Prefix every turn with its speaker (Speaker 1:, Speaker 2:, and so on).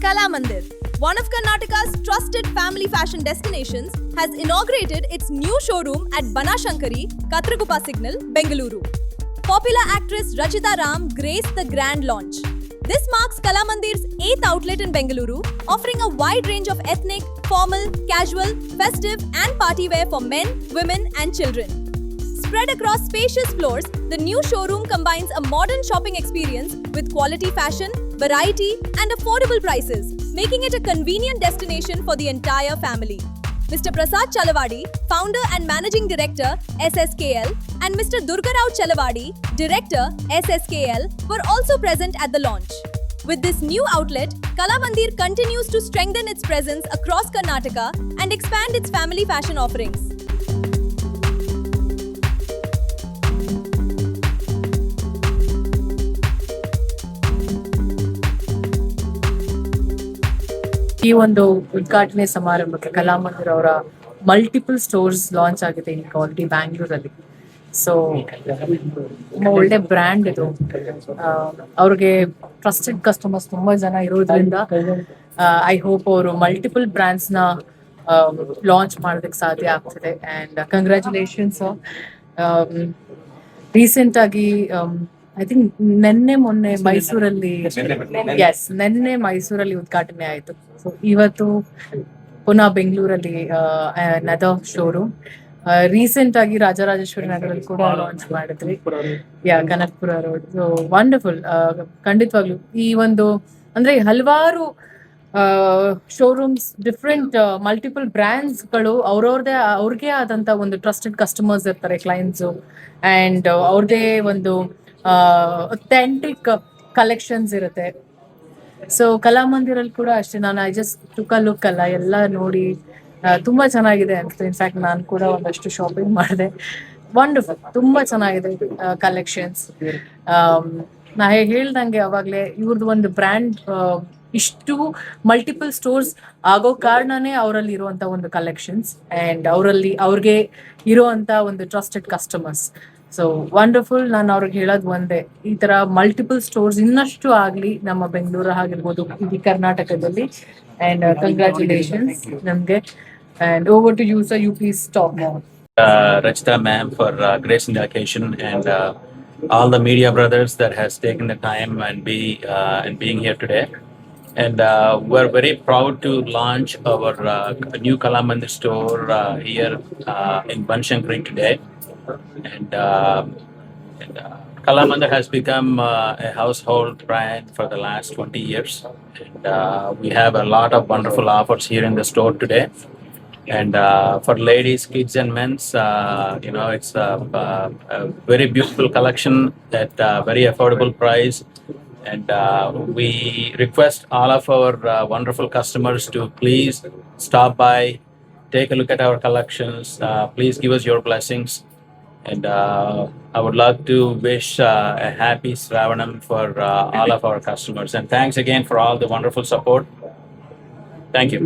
Speaker 1: Kala Mandir, one of Karnataka's trusted family fashion destinations, has inaugurated its new showroom at Banashankari, Katragupa Signal, Bengaluru. Popular actress Rachita Ram graced the grand launch. This marks Kala Mandir's 8th outlet in Bengaluru, offering a wide range of ethnic, formal, casual, festive and party wear for men, women and children. Spread across spacious floors, the new showroom combines a modern shopping experience with quality fashion, variety and affordable prices, making it a convenient destination for the entire family. Mr. Prasad Chalavadi, founder and managing director, SSKL, and Mr. Durgarao Chalavadi, director, SSKL, were also present at the launch. With this new outlet, Kala Mandir continues to strengthen its presence across Karnataka and expand its family fashion offerings.
Speaker 2: ಈ ಒಂದು ಉದ್ಘಾಟನೆ ಸಮಾರಂಭಕ್ಕೆ ಕಲಾಮಂದಿರ್ ಅವರ multiple stores launch ಆಗಿದೆ ಈಗ already ಬ್ಯಾಂಗ್ಳೂರಲ್ಲಿ. So ಒಳ್ಳೆ brand ಇದು. ಅವ್ರಿಗೆ ಟ್ರಸ್ಟೆಡ್ ಕಸ್ಟಮರ್ಸ್ ತುಂಬಾ ಜನ ಇರೋದ್ರಿಂದ ಐ ಹೋಪ್ ಅವರು ಮಲ್ಟಿಪಲ್ ಬ್ರ್ಯಾಂಡ್ಸ್ ನ ಲಾಂಚ್ ಮಾಡೋದಕ್ಕೆ ಸಾಧ್ಯ ಆಗ್ತದೆ. And congratulations. ರೀಸೆಂಟ್ ಆಗಿ ಐ ಥಿಂಕ್ ಮೊನ್ನೆ ಮೈಸೂರಲ್ಲಿ ಉದ್ಘಾಟನೆ ಆಯ್ತು. ಸೊ ಇವತ್ತು ಪುನಃ ಬೆಂಗಳೂರಲ್ಲಿ ನದರ್ ಶೋರೂಮ್. ರೀಸೆಂಟ್ ಆಗಿ ರಾಜರಾಜೇಶ್ವರಿ ನಗರಲ್ಲಿ ಕೂಡ ಲಾಂಚ್ ಮಾಡಿದ್ರಿ, ಕನಕಪುರ ರೋಡ್. So wonderful. ಖಂಡಿತವಾಗ್ಲು ಈ ಒಂದು ಅಂದ್ರೆ ಹಲವಾರು ಶೋರೂಮ್ಸ್, ಡಿಫ್ರೆಂಟ್ ಮಲ್ಟಿಪಲ್ ಬ್ರ್ಯಾಂಡ್ಸ್ ಗಳು ಅವ್ರದೇ ಆದಂತ ಒಂದು ಟ್ರಸ್ಟೆಡ್ ಕಸ್ಟಮರ್ಸ್ ಇರ್ತಾರೆ, ಕ್ಲೈಂಟ್ಸ್. ಅಂಡ್ ಅವ್ರದೇ ಒಂದು ಅಥೆಂಟಿಕ್ ಕಲೆಕ್ಷನ್ಸ್ ಇರುತ್ತೆ. ಸೊ ಕಲಾಮಂದಿರಲ್ಲಿ ಕೂಡ ಅಷ್ಟೇ. ನಾನು I just took a look ಅಲ್ಲ, ಎಲ್ಲ ನೋಡಿ ತುಂಬಾ ಚೆನ್ನಾಗಿದೆ ಅಂತ. ಇನ್ಫ್ಯಾಕ್ಟ್ ನಾನು ಕೂಡ ಒಂದಷ್ಟು ಶಾಪಿಂಗ್ ಮಾಡಿದೆ. ವಂಡರ್ಫುಲ್, ತುಂಬಾ ಚೆನ್ನಾಗಿದೆ ಕಲೆಕ್ಷನ್ಸ್. ನಾ ಹೇಳ್ದಂಗೆ ಅವಾಗ್ಲೇ ಇವ್ರದ್ದು ಒಂದು ಬ್ರ್ಯಾಂಡ್ ಇಷ್ಟು ಮಲ್ಟಿಪಲ್ ಸ್ಟೋರ್ಸ್ ಆಗೋ ಕಾರಣನೇ ಅವರಲ್ಲಿ ಇರುವಂತ ಒಂದು ಕಲೆಕ್ಷನ್ಸ್ ಅಂಡ್ ಅವ್ರಿಗೆ ಇರುವಂತ ಒಂದು ಟ್ರಸ್ಟೆಡ್ ಕಸ್ಟಮರ್ಸ್. So wonderful. ನಾನು ಅವ್ರಿಗೆ ಹೇಳೋದು ಒಂದೇ, ಈ ತರ ಮಲ್ಟಿಪಲ್ ಸ್ಟೋರ್ಸ್ ಇನ್ನಷ್ಟು ಆಗ್ಲಿ ನಮ್ಮ ಬೆಂಗಳೂರು ಆಗಿರ್ಬೋದು, ಇಡೀ ಕರ್ನಾಟಕದಲ್ಲಿ. ಅಂಡ್ ಕಂಗ್ರ್ಯಾಚುಲೇಷನ್ಸ್ ನಮ್ಗೆ. And over to you, sir. You please talk more.
Speaker 3: Rachita ma'am for gracing the occasion, and all the media brothers that has taken the time and being here today. And we're very proud to launch our new Kala Mandir store here in Banashankari today. And Kala Mandir has become a household brand for the last 20 years. And we have a lot of wonderful offers here in the store today. And for ladies, kids and men's, it's a very beautiful collection at a very affordable price. And we request all of our wonderful customers to please stop by, take a look at our collections. Please give us your blessings. And I would love to wish a happy Sravanam for all of our customers. And thanks again for all the wonderful support. Thank you.